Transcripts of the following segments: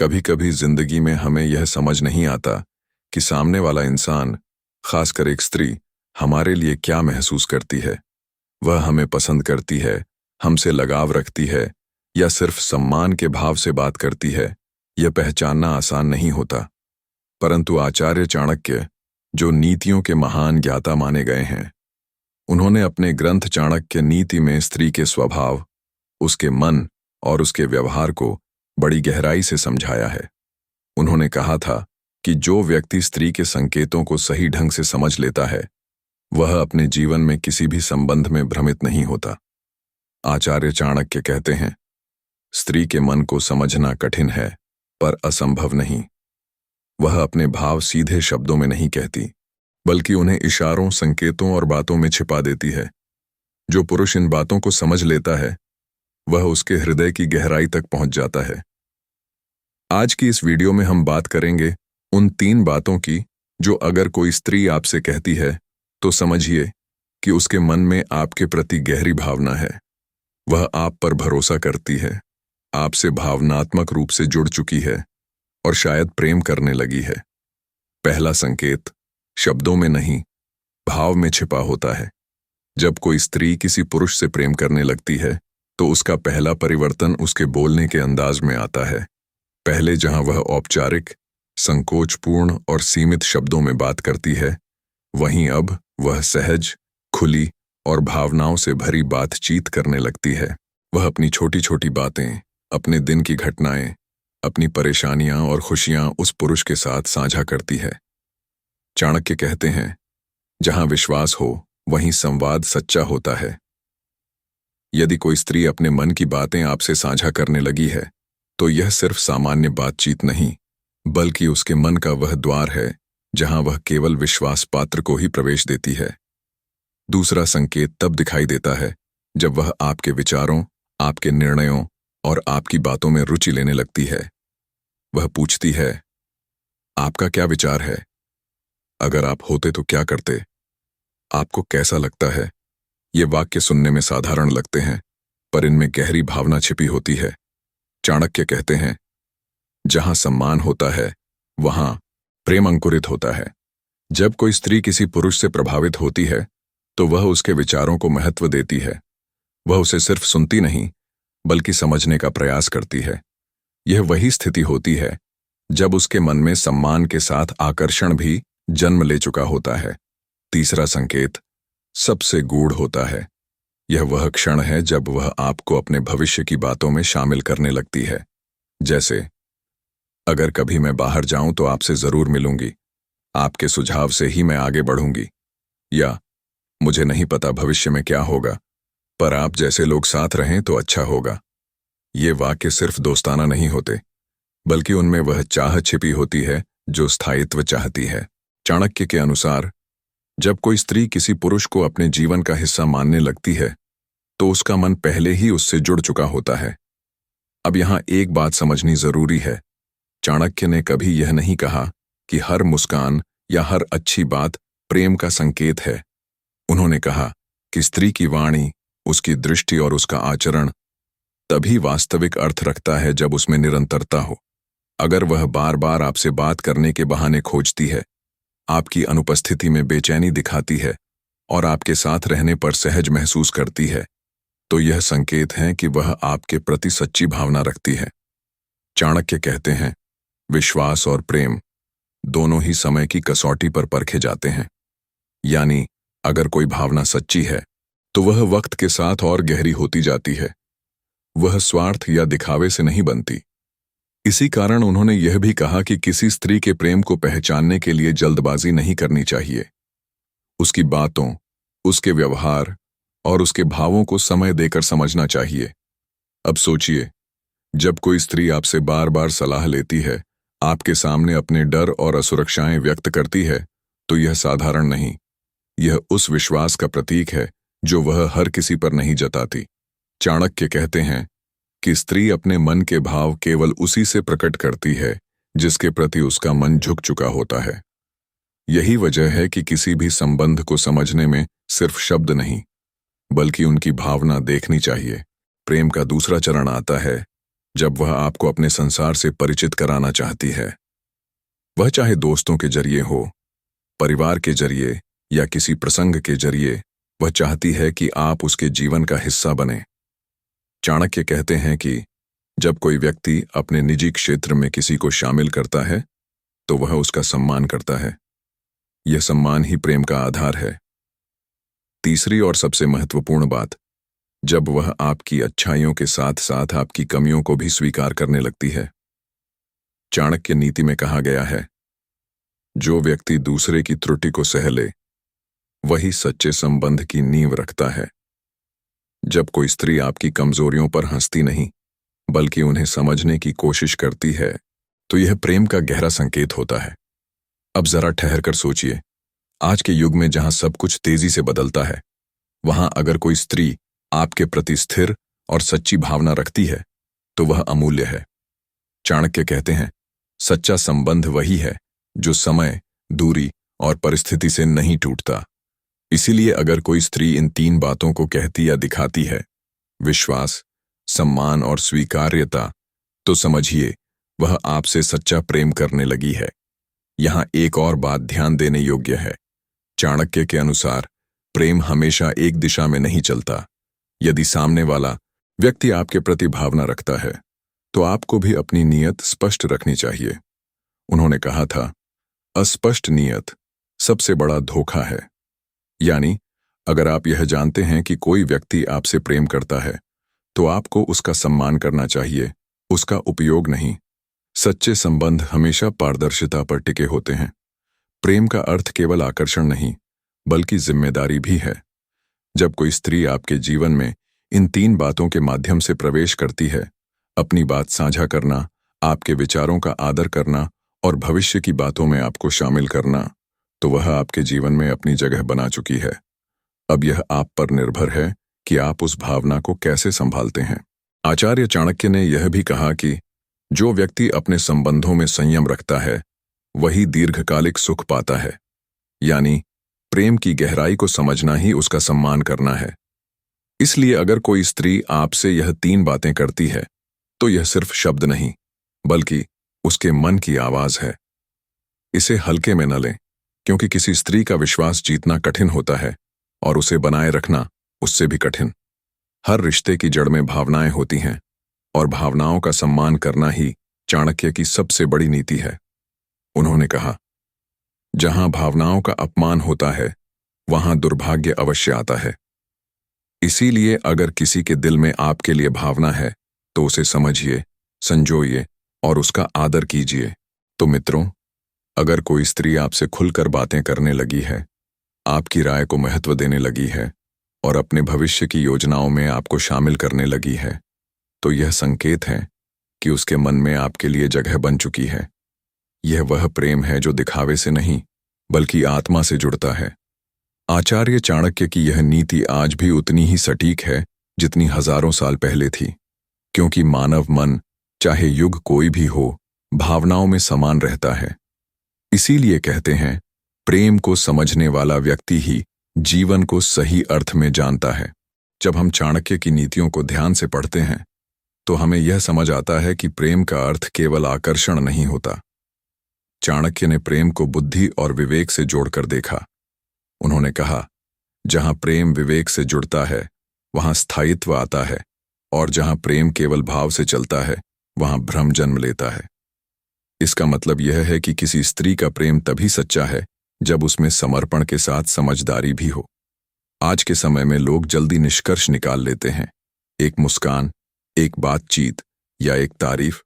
कभी कभी जिंदगी में हमें यह समझ नहीं आता कि सामने वाला इंसान, खासकर एक स्त्री, हमारे लिए क्या महसूस करती है। वह हमें पसंद करती है, हमसे लगाव रखती है या सिर्फ सम्मान के भाव से बात करती है। यह पहचानना आसान नहीं होता। परंतु आचार्य चाणक्य, जो नीतियों के महान ज्ञाता माने गए हैं, उन्होंने अपने ग्रंथ चाणक्य नीति में स्त्री के स्वभाव, उसके मन और उसके व्यवहार को बड़ी गहराई से समझाया है। उन्होंने कहा था कि जो व्यक्ति स्त्री के संकेतों को सही ढंग से समझ लेता है, वह अपने जीवन में किसी भी संबंध में भ्रमित नहीं होता। आचार्य चाणक्य कहते हैं, स्त्री के मन को समझना कठिन है पर असंभव नहीं। वह अपने भाव सीधे शब्दों में नहीं कहती, बल्कि उन्हें इशारों, संकेतों और बातों में छिपा देती है। जो पुरुष इन बातों को समझ लेता है, वह उसके हृदय की गहराई तक पहुंच जाता है। आज की इस वीडियो में हम बात करेंगे उन 3 बातों की जो अगर कोई स्त्री आपसे कहती है तो समझिए कि उसके मन में आपके प्रति गहरी भावना है। वह आप पर भरोसा करती है, आपसे भावनात्मक रूप से जुड़ चुकी है और शायद प्रेम करने लगी है। पहला संकेत शब्दों में नहीं, भाव में छिपा होता है। जब कोई स्त्री किसी पुरुष से प्रेम करने लगती है तो उसका पहला परिवर्तन उसके बोलने के अंदाज में आता है। पहले जहां वह औपचारिक, संकोचपूर्ण और सीमित शब्दों में बात करती है, वहीं अब वह सहज, खुली और भावनाओं से भरी बातचीत करने लगती है। वह अपनी छोटी छोटी बातें, अपने दिन की घटनाएं, अपनी परेशानियां और खुशियां उस पुरुष के साथ साझा करती है। चाणक्य कहते हैं, जहां विश्वास हो वहीं संवाद सच्चा होता है। यदि कोई स्त्री अपने मन की बातें आपसे साझा करने लगी है, तो यह सिर्फ सामान्य बातचीत नहीं, बल्कि उसके मन का वह द्वार है जहां वह केवल विश्वास पात्र को ही प्रवेश देती है। दूसरा संकेत तब दिखाई देता है जब वह आपके विचारों, आपके निर्णयों और आपकी बातों में रुचि लेने लगती है। वह पूछती है, आपका क्या विचार है? अगर आप होते तो क्या करते? आपको कैसा लगता है? ये वाक्य सुनने में साधारण लगते हैं, पर इनमें गहरी भावना छिपी होती है। चाणक्य कहते हैं, जहां सम्मान होता है, वहां प्रेम अंकुरित होता है। जब कोई स्त्री किसी पुरुष से प्रभावित होती है, तो वह उसके विचारों को महत्व देती है। वह उसे सिर्फ सुनती नहीं, बल्कि समझने का प्रयास करती है। यह वही स्थिति होती है जब उसके मन में सम्मान के साथ आकर्षण भी जन्म ले चुका होता है। तीसरा संकेत सबसे गूढ़ होता है। यह वह क्षण है जब वह आपको अपने भविष्य की बातों में शामिल करने लगती है। जैसे, अगर कभी मैं बाहर जाऊं तो आपसे जरूर मिलूंगी, आपके सुझाव से ही मैं आगे बढ़ूंगी। या, मुझे नहीं पता भविष्य में क्या होगा, पर आप जैसे लोग साथ रहें तो अच्छा होगा। ये वाक्य सिर्फ दोस्ताना नहीं होते, बल्कि उनमें वह चाह छिपी होती है जो स्थायित्व चाहती है। चाणक्य के अनुसार, जब कोई स्त्री किसी पुरुष को अपने जीवन का हिस्सा मानने लगती है, तो उसका मन पहले ही उससे जुड़ चुका होता है। अब यहां एक बात समझनी जरूरी है। चाणक्य ने कभी यह नहीं कहा कि हर मुस्कान या हर अच्छी बात प्रेम का संकेत है। उन्होंने कहा कि स्त्री की वाणी, उसकी दृष्टि और उसका आचरण तभी वास्तविक अर्थ रखता है जब उसमें निरंतरता हो। अगर वह बार बार आपसे बात करने के बहाने खोजती है, आपकी अनुपस्थिति में बेचैनी दिखाती है और आपके साथ रहने पर सहज महसूस करती है, तो यह संकेत है कि वह आपके प्रति सच्ची भावना रखती है। चाणक्य कहते हैं, विश्वास और प्रेम दोनों ही समय की कसौटी पर परखे जाते हैं। यानी, अगर कोई भावना सच्ची है, तो वह वक्त के साथ और गहरी होती जाती है। वह स्वार्थ या दिखावे से नहीं बनती। इसी कारण उन्होंने यह भी कहा कि किसी स्त्री के प्रेम को पहचानने के लिए जल्दबाजी नहीं करनी चाहिए। उसकी बातों, उसके व्यवहार और उसके भावों को समय देकर समझना चाहिए। अब सोचिए, जब कोई स्त्री आपसे बार बार सलाह लेती है, आपके सामने अपने डर और असुरक्षाएं व्यक्त करती है, तो यह साधारण नहीं। यह उस विश्वास का प्रतीक है जो वह हर किसी पर नहीं जताती। चाणक्य कहते हैं कि स्त्री अपने मन के भाव केवल उसी से प्रकट करती है जिसके प्रति उसका मन झुक चुका होता है। यही वजह है कि किसी भी संबंध को समझने में सिर्फ शब्द नहीं, बल्कि उनकी भावना देखनी चाहिए। प्रेम का दूसरा चरण आता है जब वह आपको अपने संसार से परिचित कराना चाहती है। वह चाहे दोस्तों के जरिए हो, परिवार के जरिए या किसी प्रसंग के जरिए, वह चाहती है कि आप उसके जीवन का हिस्सा बने। चाणक्य कहते हैं कि जब कोई व्यक्ति अपने निजी क्षेत्र में किसी को शामिल करता है, तो वह उसका सम्मान करता है। यह सम्मान ही प्रेम का आधार है। तीसरी और सबसे महत्वपूर्ण बात, जब वह आपकी अच्छाइयों के साथ साथ आपकी कमियों को भी स्वीकार करने लगती है। चाणक्य नीति में कहा गया है, जो व्यक्ति दूसरे की त्रुटि को सह ले, वही सच्चे संबंध की नींव रखता है। जब कोई स्त्री आपकी कमजोरियों पर हंसती नहीं, बल्कि उन्हें समझने की कोशिश करती है, तो यह प्रेम का गहरा संकेत होता है। अब जरा ठहर कर सोचिए, आज के युग में जहां सब कुछ तेजी से बदलता है, वहां अगर कोई स्त्री आपके प्रति स्थिर और सच्ची भावना रखती है, तो वह अमूल्य है। चाणक्य कहते हैं, सच्चा संबंध वही है जो समय, दूरी और परिस्थिति से नहीं टूटता। इसीलिए अगर कोई स्त्री इन 3 बातों को कहती या दिखाती है, विश्वास, सम्मान और स्वीकार्यता, तो समझिए वह आपसे सच्चा प्रेम करने लगी है। यहां एक और बात ध्यान देने योग्य है। चाणक्य के अनुसार प्रेम हमेशा एक दिशा में नहीं चलता। यदि सामने वाला व्यक्ति आपके प्रति भावना रखता है, तो आपको भी अपनी नीयत स्पष्ट रखनी चाहिए। उन्होंने कहा था, अस्पष्ट नीयत सबसे बड़ा धोखा है। यानी अगर आप यह जानते हैं कि कोई व्यक्ति आपसे प्रेम करता है, तो आपको उसका सम्मान करना चाहिए, उसका उपयोग नहीं। सच्चे संबंध हमेशा पारदर्शिता पर टिके होते हैं। प्रेम का अर्थ केवल आकर्षण नहीं, बल्कि जिम्मेदारी भी है। जब कोई स्त्री आपके जीवन में इन 3 बातों के माध्यम से प्रवेश करती है, अपनी बात साझा करना, आपके विचारों का आदर करना और भविष्य की बातों में आपको शामिल करना, तो वह आपके जीवन में अपनी जगह बना चुकी है। अब यह आप पर निर्भर है कि आप उस भावना को कैसे संभालते हैं। आचार्य चाणक्य ने यह भी कहा कि जो व्यक्ति अपने संबंधों में संयम रखता है, वही दीर्घकालिक सुख पाता है। यानी प्रेम की गहराई को समझना ही उसका सम्मान करना है। इसलिए अगर कोई स्त्री आपसे यह 3 बातें करती है, तो यह सिर्फ शब्द नहीं, बल्कि उसके मन की आवाज है। इसे हल्के में न लें, क्योंकि किसी स्त्री का विश्वास जीतना कठिन होता है और उसे बनाए रखना उससे भी कठिन। हर रिश्ते की जड़ में भावनाएं होती हैं, और भावनाओं का सम्मान करना ही चाणक्य की सबसे बड़ी नीति है। उन्होंने कहा, जहां भावनाओं का अपमान होता है, वहां दुर्भाग्य अवश्य आता है। इसीलिए अगर किसी के दिल में आपके लिए भावना है, तो उसे समझिए, संजोइए और उसका आदर कीजिए। तो मित्रों, अगर कोई स्त्री आपसे खुलकर बातें करने लगी है, आपकी राय को महत्व देने लगी है और अपने भविष्य की योजनाओं में आपको शामिल करने लगी है, तो यह संकेत है कि उसके मन में आपके लिए जगह बन चुकी है। यह वह प्रेम है जो दिखावे से नहीं, बल्कि आत्मा से जुड़ता है। आचार्य चाणक्य की यह नीति आज भी उतनी ही सटीक है जितनी हजारों साल पहले थी, क्योंकि मानव मन, चाहे युग कोई भी हो, भावनाओं में समान रहता है। इसीलिए कहते हैं, प्रेम को समझने वाला व्यक्ति ही जीवन को सही अर्थ में जानता है। जब हम चाणक्य की नीतियों को ध्यान से पढ़ते हैं, तो हमें यह समझ आता है कि प्रेम का अर्थ केवल आकर्षण नहीं होता। चाणक्य ने प्रेम को बुद्धि और विवेक से जोड़कर देखा। उन्होंने कहा, जहां प्रेम विवेक से जुड़ता है, वहां स्थायित्व आता है, और जहां प्रेम केवल भाव से चलता है, वहां भ्रम जन्म लेता है। इसका मतलब यह है कि किसी स्त्री का प्रेम तभी सच्चा है जब उसमें समर्पण के साथ समझदारी भी हो। आज के समय में लोग जल्दी निष्कर्ष निकाल लेते हैं, एक मुस्कान, एक बातचीत या एक तारीफ,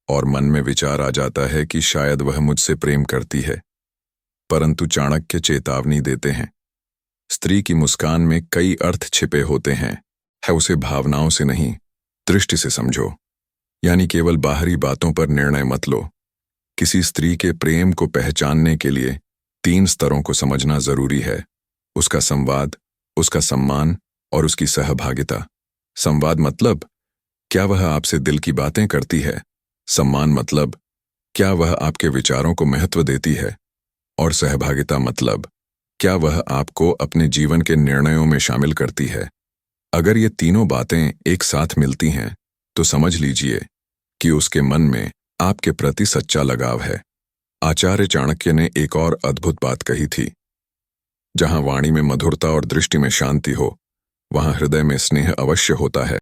और मन में विचार आ जाता है कि शायद वह मुझसे प्रेम करती है। परंतु चाणक्य चेतावनी देते हैं, स्त्री की मुस्कान में कई अर्थ छिपे होते हैं, है उसे भावनाओं से नहीं, दृष्टि से समझो। यानी केवल बाहरी बातों पर निर्णय मत लो। किसी स्त्री के प्रेम को पहचानने के लिए 3 स्तरों को समझना जरूरी है, उसका संवाद, उसका सम्मान और उसकी सहभागिता। संवाद मतलब क्या वह आपसे दिल की बातें करती है? सम्मान मतलब क्या वह आपके विचारों को महत्व देती है? और सहभागिता मतलब क्या वह आपको अपने जीवन के निर्णयों में शामिल करती है? अगर ये तीनों बातें एक साथ मिलती हैं, तो समझ लीजिए कि उसके मन में आपके प्रति सच्चा लगाव है। आचार्य चाणक्य ने एक और अद्भुत बात कही थी, जहां वाणी में मधुरता और दृष्टि में शांति हो, वहां हृदय में स्नेह अवश्य होता है।